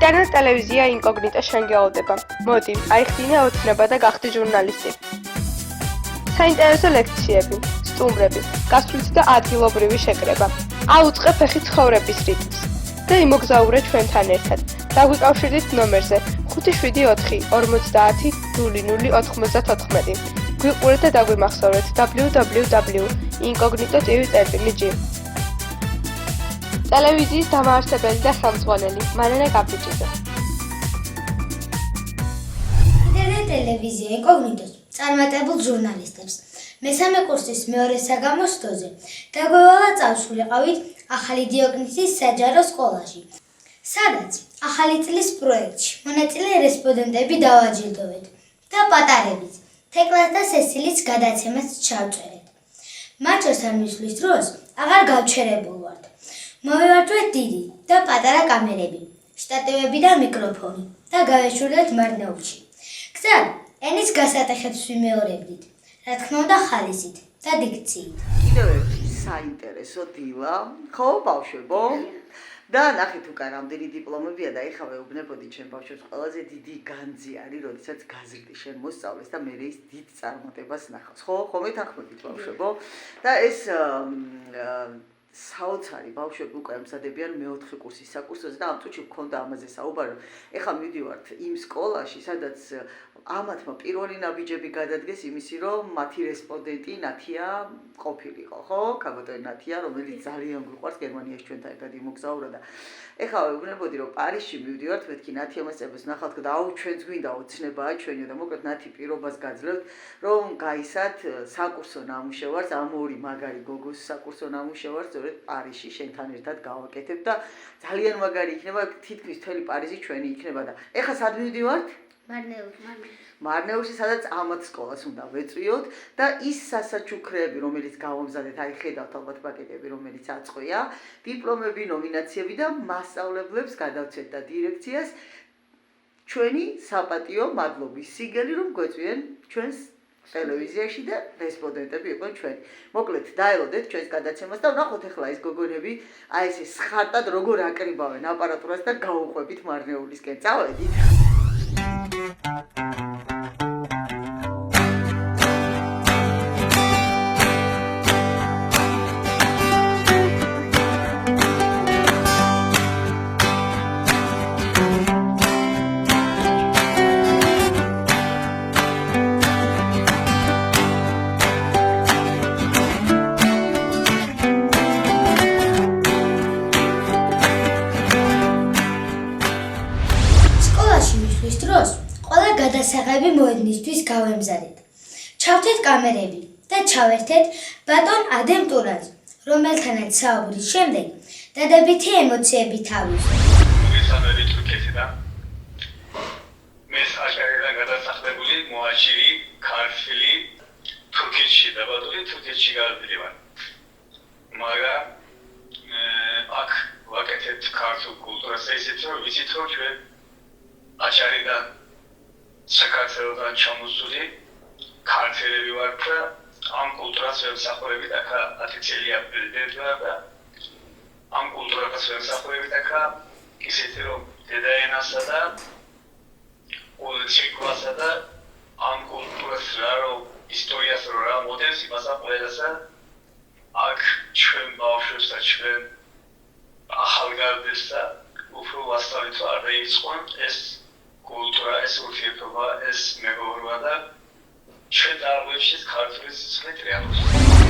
ინტერნეტ ტელევიზია ინკოგნიტო შენ გეოლდება. მოდი, აიხდინე ოცნება და გახდი ჟურნალისტი. საინტერესო ლექციები, სტუმრები, გასვლითი და ადგილობრივი შეკრება. აუწყე ფეხი ცხოვრების რიტმს და იმოგზაურე ჩვენთან ერთად. დაგვიკავშირდით ნომერზე 574500094. გვიყურეთ და დაგვიმახსოვრეთ www.incognito.tv.gr. ტელევიზიის დამაარსებელი და ხელმძღვანელი მარინა კაპიჭიძე. ინტერნეტ ტელევიზია ინკოგნიტოს წარმატებულ ჟურნალისტებს მესამე კურსის მეორე საგამოს დოზე დაგვევალა წავშვილიყავით ახალი დიოგნისის საჯარო სკოლაში, სადაც ახალი წლის პროექტში მონაწილე რესპონდენტები დავაჯილდოვეთ და პატარებით თეკლას და სესილის გადაცემას ჩავწერეთ. მათ შორის არ მისვლის დროს აღარ გავჩერებულ ვართ. მოვივარჯვეთ დიდი და პატარა კამერები, შტატივები და მიკროფონი და გავეშურდეთ მარნეულში. გზად ენის გასატეხებს ვიმეორებდით, რა თქმა უნდა ხალისით და დიქციით. კიდევ ერთი საინტერესო დილა, ხო ბავშვებო? და ნახეთ უკან რამდენი დიპლომებია და ეხლა ვეუბნებოდი ჩემ ბავშვებს ყველაზე დიდი განძი არის, როდესაც გაზრდი შენ მოსწავლეს და მე ის დიდ წარმატებას ნახავს. ხო, ხომ ეთანხმებით ბავშვებო? და ეს საოცარი ბავშვები უკვე ამზადებიან მეოთხე კურსის საკურსოზე და ამ წუთში გქონდა ამაზე საუბარი. ეხლა მივდივართ იმ სკოლაში, სადაც ამათმა პირველი ნაბიჯები გადადგეს იმისი, რომ მათი რესპონდენტი ნათია ყოფილიყო, ხო? ქაბატონი ნათია, რომელიც ძალიან გვიყვარს გერმანიაში ჩვენთან ერთად იმოგზაურა და ეხლა ვეუბნებოდი, რომ პარიზში მივდივართ, მეთქი ნათია მასწავლებელს ნახავთ და აუ ჩვენც გვინდა ოცნებაა ჩვენიო და მოკლედ ნათი პირობას გაძლევთ, რომ გაისათ საკურსო ნამუშევარს, ამ ორი მაგარი გოგოს საკურსო ნამუშევარს სწორედ პარიზში შენთან ერთად გავაკეთებ და ძალიან მაგარი იქნება, თითქმის მთელი პარიზი ჩვენი იქნება და ეხლა სად მივდივართ? მარნეულში, სადაც ამათ სკოლას უნდა ვეწვიოთ და ის სასაჩუქრეები, რომელიც გავამზადეთ, აი ხედავთ ალბათ პაკეტები, რომელიც აწყვია, დიპლომები, ნომინაციები და მასწავლებლებს გადავცეთ და დირექციას ჩვენი საპატიო მადლობის სიგელი, რომ გვეწვიენ ჩვენს ტელევიზიაში და რესპონდენტები იყვნენ ჩვენი. მოკლედ, დაელოდეთ ჩვენს გადაცემას და ვნახოთ ახლა ეს გოგონები, აი ესე სხარტად როგორ აკრიბავენ აპარატურას და გაუყვებით მარნეულისკენ. წავედით. გადასაღები მოედნისთვის გავემზადეთ. ჩავთეთ კამერები და ჩავერთეთ ბატონ ადემ ტურაძე, რომელთანაც საუბრის შემდეგ დადებითი ემოციები თავისუფლდა. მესამედი თურქეთიდან მე საჭიროა გადასახლებული მოაჯირი ქართული თურქეთში დაბადული თურქეთში გავდივარ. მაგრამ აქ ვაკეთებთ ქართულ კულტურას, ისეთ რომ ვიცით რომ ჩვენ აჭარიდან საქართველოსთან ჩამოსული ქართველები ვართ და ამ კულტურას ვემსახურებით აქ 10 წელია პრეზიდენტი ვარ და ამ კულტურას ვემსახურებით აქ ისეთი რომ დედაენასა და ოლექსიკოსა და ამ კულტურას რა ისტორიას რა მოდელს იმასა ყველასა აქ ჩვენ ბავშვებს და ჩვენ ახალგაზრდებს და უფრო ვასწავლით არ დაიწყონ ეს კულტურა, ეს ურთიერთობა, ეს მეგობრობა და ჩვენ დარღვევშიც ქართული სიცოცხლე რეალურია.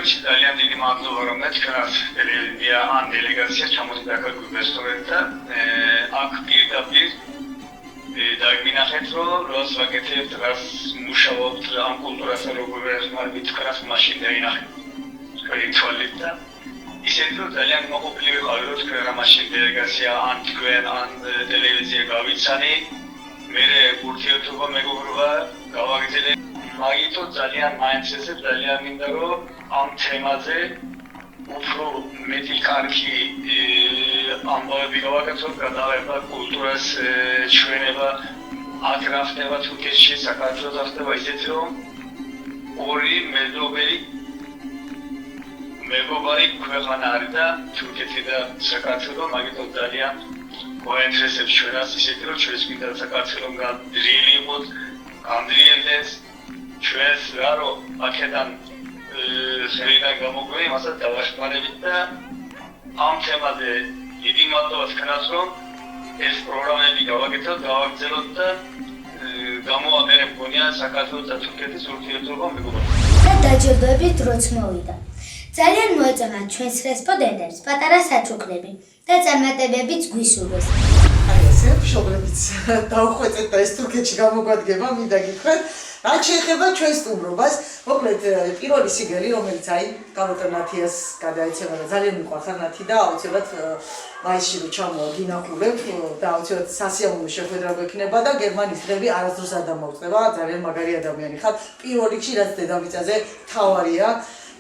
რიგში ძალიან დიდი მადლობა რომ თქვენს ტელევიზია ან დელეგაცია ჩამოვიდა გვესწორეთ და აქ პირდაპირ დაგვინახეთ რომ რას ვაკეთებთ რას მუშაობთ ამ კულტურასა როგორ ეხმარებით თქვენს მაშინ დაინახეთ თქვენი თვალით და ისეთი რომ ძალიან მოყოლი ვიყავი რომ თქვენ რა მაშინ დელეგაცია ან თქვენ ან ტელევიზია გავიცანი მე ურთიერთობა მეგობრობა გავაგრძელე მაგითო ძალიან მაინც ესე ძალიან მინდა რომ ამ თემაზე უფრო მეტი კარგი ამბავი გავაკეთოთ გადავება კულტურას ჩვენება აკრაფტება თურქეთში საქართველოს ახდება ისეთი რომ ორი მეგობარი ქვეყანა არის და თურქეთი და საქართველო მაგითო ძალიან მოინტერესებს ჩვენას ისეთი რომ ჩვენს მინდა საქართველოს განდრიელი იყოს განდრიელდეს ჩვენს რა რომ აქედან ხელიდან გამოგვი მასაც დავაშმარებით და ამ თემაზე დიდი მადლობა თქვენს რომ ეს პროგრამები გავაკეთოთ გავაგრძელოთ და გამოაყენებ მგონია საქართველოს და თურქეთის ურთიერთობა მეგობრობა და დაჯილდოებით დროც მოვიდა ძალიან მოეწონათ ჩვენს რესპონდენტებს პატარა საჩუქრები და წარმატებებიც გვისურვეს აი ესე მშობლებიც დაუხვეწეთ და ეს თურქეთში გამოგვადგება მინდა გითხრათ რაც შეეხება ჩვენ სტუმრობას მოკლედ პირველი სიგელი რომელიც აი გამოტა ნათიას გადაეცემა და ძალიან მიყვარხარ ნათი და აუცილებლად მაისში რო ჩამოვდინახულებ და აუცილებლად სასიამოვნო შეხვედრა გვექნება და გერმანიის დღეები არასდროს არ დამოუწყდება ძალიან მაგარი ადამიანი ხარ პირველ რიგში რაც დედამიწაზე თავარია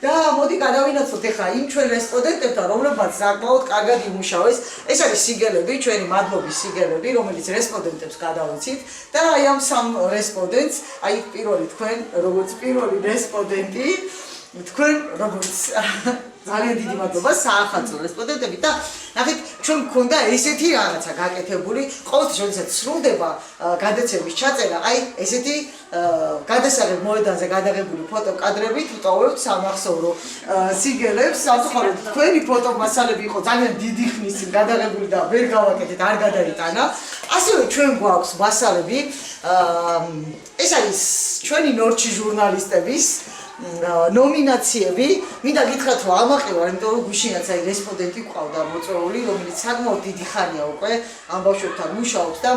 და მოდი გადავინაცვლოთ ახლა იმ ჩვენ რესპონდენტებთან რომლებმაც საკმაოდ კარგად იმუშავეს ეს არის სიგელები ჩვენი მადლობის სიგელები რომელიც რესპონდენტებს გადავიცით და აი ამ სამ რესპონდენტს აი პირველი თქვენ როგორც პირველი რესპონდენტი თქვენ როგორც ძალიან დიდი მადლობა საახალწლო რესპონდენტები და ნახეთ ჩვენ მქონდა ესეთი რაღაცა გაკეთებული ყოველთვის როდესაც სრულდება გადაცემის ჩაწერა აი ესეთი გადასაღებ მოედანზე გადაღებული ფოტოკადრებით ვტოვებთ სამახსოვრო სიგელებს სამწუხაროდ თქვენი ფოტომასალები იყო ძალიან დიდი ხნის წინ გადაღებული და ვერ გავაკეთეთ არ გადაიტანა ასევე ჩვენ გვაქვს მასალები ეს არის ჩვენი ნორჩი ჟურნალისტების ნომინაციები მინდა გითხრათ რომ ამაყივა იმიტომ რომ გუშინაც აი რესპონდენტი ყავდა მოწვეული რომელიც საკმაოდ დიდი ხანია უკვე ამ ბავშვებთან მუშაობს და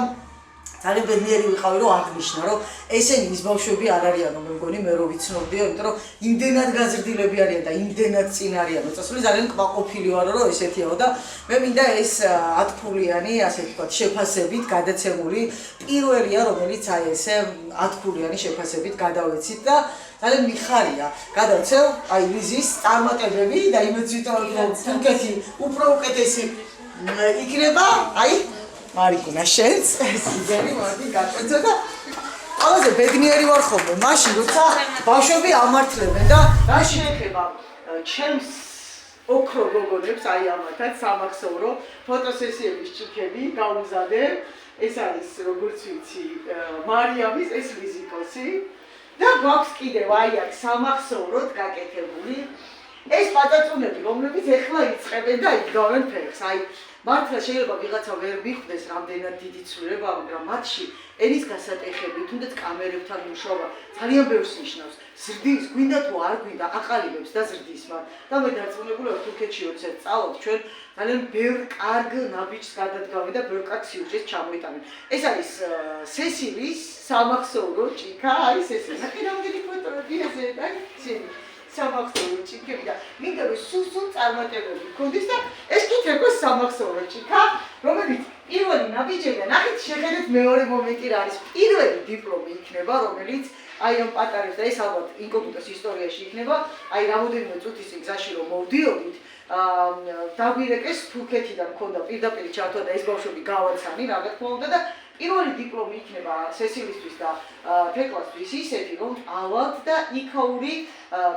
ძალიან ბედნიერი ვიყავი რომ აღნიშნა რომ ესენი ის ბავშვები არ არიანო მე მგონი მე რო ვიცნობდიო იმიტომ რომ იმდენად გაზრდილები არიან და იმდენად წინ არიან მოწესრიგებული ძალიან კმაყოფილი ვარო რომ ესეთიაო და მე მინდა ეს 10 ფულიანი ასე ვთქვათ შეფასებით გადაცემული პირველია რომელიც აი ესე 10 ფულიანი შეფასებით გადავეცით და ძალიან მიხარია გადაცევ აი ვიზის წარმატებები და იმეც ვიტოვებ რომ თურქეთი უფრო უკეთესი იქნება აი მარიკუნა შენს სიგელი მოდი გაწევ და ყველაზე ბედნიერი ვარ ხოლმე მაშინ როცა ბავშვები ამართლებენ და რა შეეხება ჩემს ოქრო გოგონებს აი ამათაც სამახსოვრო ფოტოსესიების ჭიქები გავუზადე ეს არის როგორც ვიცი მარიამის ეს ვიზიტოსი და გვაქვს კიდევ აი აქ სამახსოვროდ გაკეთებული ეს პატაწუნები რომლებიც ეხლა იწყებენ და იგავენ ფეხს აი მართლა შეიძლება ვიღაცა ვერ მიხვდეს რამდენად დიდი ცვლილება მაგრამ მათში ენის გასატეხები თუნდაც კამერებთან მუშაობა ძალიან ბევრს ნიშნავს ზრდის გვინდა თუ არ გვინდა აყალიბებს და ზრდის მაგრამ და მე დარწმუნებული ვარ თურქეთში როცა წავალთ ჩვენ ძალიან ბევრ კარგ ნაბიჯს გადადგავენ და ბევრ კარგ სიუჟეტს ჩამოიტანენ ეს არის სესილის სამახსოვრო ჭიქა არის ეს ნახე რამდენი ფოტოები ესე და შენი სამახსოვრო ჭიქები და მინდა რომ სულ წარმატებები გქონდეს და ეს კი თქოს სამახსოვრო ჭიქა რომელიც პირველი ნაბიჯები და ნახეთ შეხედეთ მეორე მომენტი რა არის პირველი დიპლომი იქნება რომელიც აი ამ პატარებს და ეს ალბათ ინკოგნიტოს ისტორიაში იქნება აი რამოდენიმე წუთის გზაში რომ მოვდიოდით დაგვირეკეს თურქეთიდან მქონდა პირდაპირ ჩართვა და ეს ბავშვები გავაცანი რა თქმა უნდა და პირველი დიპლომი იქნება სესილისთვის და თეკლასთვის ისეთი რომ ავალთ და იქაური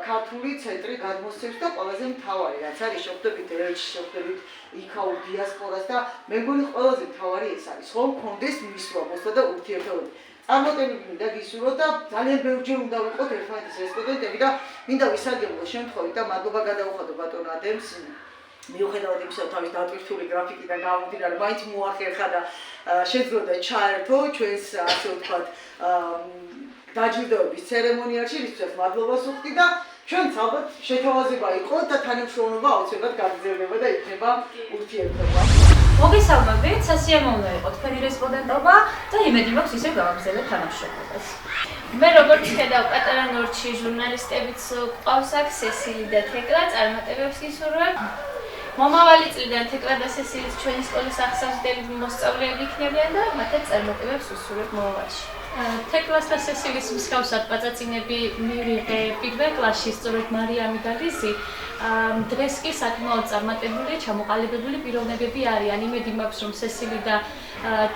ქართული ცენტრი გადმოსცემს და ყველაზე მთავარი რაც არის შეხვდებით ელჩს შეხვდებით იქაურ დიასპორას და მე მგონი ყველაზე მთავარი ეს არის რომ მქონდეს მისვლა და ურთიერთობები წარმატებები მინდა გისურვოთ და ძალიან ბევრჯერ უნდა ვიყოთ ერთმანეთის რესპონდენტები და მინდა ვისარგებლო შემთხვევით და მადლობა გადაუხადო ბატონ ადემს მიუხედავად იმისა რომ თავის დატვირთული გრაფიკიდან გამომდინარე მაინც მოახერხა და შეძლო ჩაერთო ჩვენს ასე ვთქვათ დაჯილდოების ცერემონიაში რისთვისაც მადლობას ვუხდი და ჩვენც ალბათ შეთავაზება იყო და თანამშრომლობა აუცილებლად გაგრძელდება და იქნება ურთიერთობა. მოგესალმებით, სასიამოვნო იყო თქვენი რესპონდენტობა და იმედი მაქვს ისე გავაგრძელებთ თანამშრომლობას. მე როგორც ხედავ პატარა ნორჩი ჟურნალისტებიც გვყავს აქ სესილი და თეკლა წარმატებებს გისურვებ. მომავალი წლიდან თეკლა და სესილიც ჩვენი სკოლის აღსავსებელი მოსწავლეები იქნებიან და მათაც წარმატებებს ვუსურვებ მომავალში. თეკლას და სესილის მსგავსად პაწაწინები მივიღე პირველ კლასში, სწორედ მარიამი და ლიზი. დღეს კი საკმაოდ წარმატებული, ჩამოყალიბებული პიროვნებები არიან. იმედი მაქვს, რომ სესილი და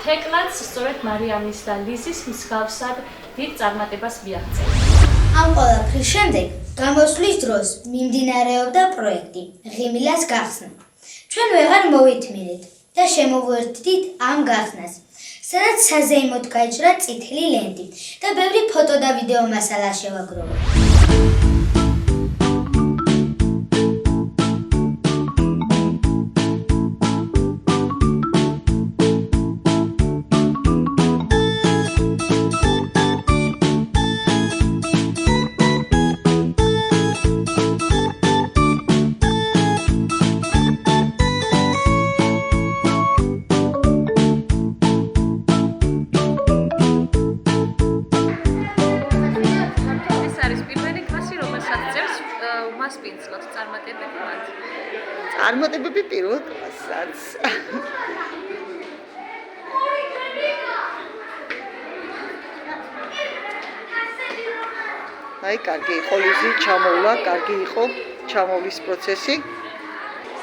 თეკლაც სწორედ მარიამის და ლიზის მსგავსად დიდ წარმატებას მიაღწევენ. ამ ყველაფრის შემდეგ გამოსვლის დროს მიმდინარეობდა პროექტი ღიმილას გახსნა. ჩვენ ვეღარ მოვითმინეთ და შემოვუერთდით ამ გახსნას, სადაც საზეიმოდ გაიჭრა წითელი ლენტი და ბევრი ფოტო და ვიდეო მასალა შევაგროვეთ. წარმატებები პირველ კლასსაც. აი, კარგი იყო ლიზი, ჩამოვლა, კარგი იყო ჩამოვლის პროცესი.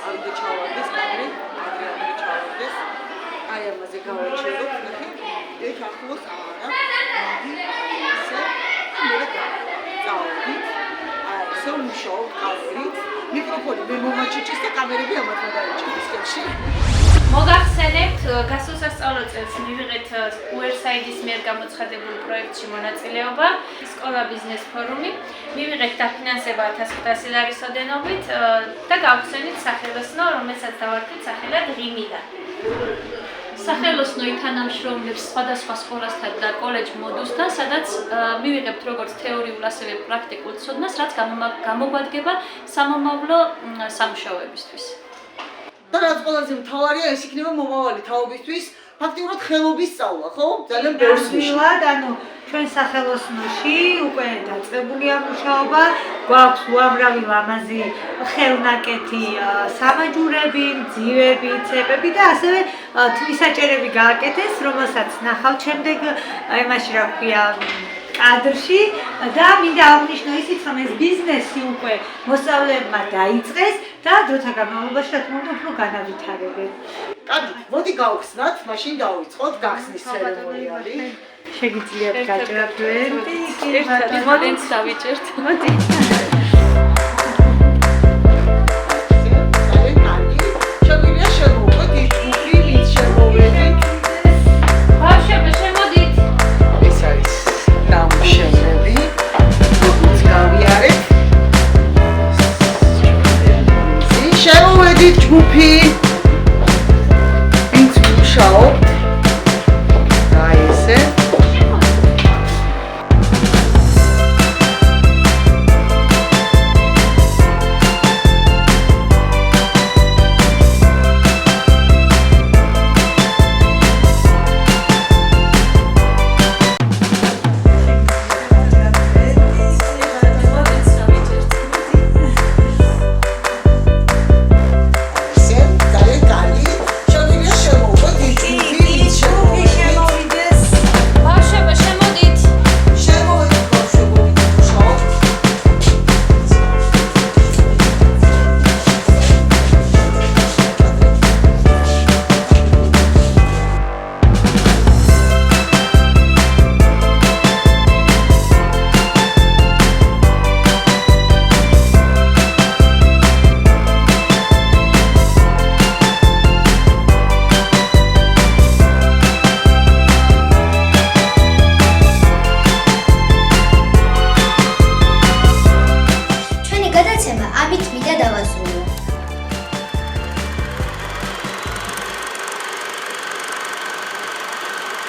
ამდა ჩავარდეს კამერი, ამდა ჩავარდეს. აი, ამაზე გავაჩეროთ, ნახე. ეგ ახლოს არა. ისე მე გავწავდით. აი, ისე მუშაობ კამერით. მიკროფონი მე მომაჩიჭის და კამერები ამათ გადაიჭირეს ხელში. მოგახსენებთ, გასულ სასწავლო წელს მივიღეთ უერსაიდის მიერ გამოცხადებულ პროექტში მონაწილეობა, სკოლა ბიზნეს ფორუმი. მივიღეთ დაფინანსება 1500 ლარის ოდენობით და გავხსენით სახელოსნო, რომელსაც დავარქვით სახელად ღიმილა. სახელოსნო ითანამშრომლებს სხვადასხვა სკოლასთან და კოლეჯ მოდუსთან, სადაც მივიღებთ როგორც თეორიულ, ასევე პრაქტიკულ ცოდნას, რაც გამოგვადგება სამომავლო სამუშაოებისთვის. და რაც ყველაზე მთავარია, ეს იქნება მომავალი თაობისთვის, ფაქტიურად ხელობის სწავლა, ხო? ძალიან ბევრს ნიშნავს. ანუ ჩვენ სახელოსნოში უკვე დაწყებულია მუშაობა, გვაქვს უამრავი ლამაზი ხელნაკეთი სამაჯურები, მძივები, ცეპები და ასევე თვისაჭერები გააკეთეს, რომელსაც ნახავთ შემდეგ იმაში რა ქვია კადრში და მინდა აღნიშნო ისიც, რომ ეს ბიზნესი უკვე მოსწავლეებმა დაიწყეს და დროთა განმავლობაში რა თქმა უნდა უფრო განავითარებენ. კარგი, მოდი გავხსნათ, მაშინ დავიწყოთ გახსნის ცერემონიალი. შეგიძლიათ გაჭრათ ლენტი, ერთად მოდით დავიჭერთ. მოდი. ძალიან კარგი. შეგვიძლია შევუყვეთ ის ჯგუფი, ვინც შემოვედით. ბავშვები, შემოდით. ეს არის ნამუშევრები, როგორც გავიარეთ. შემოვედით ჯგუფი. ვინც მუშაობთ. აი ესე. ამით მინდა დავასრულო.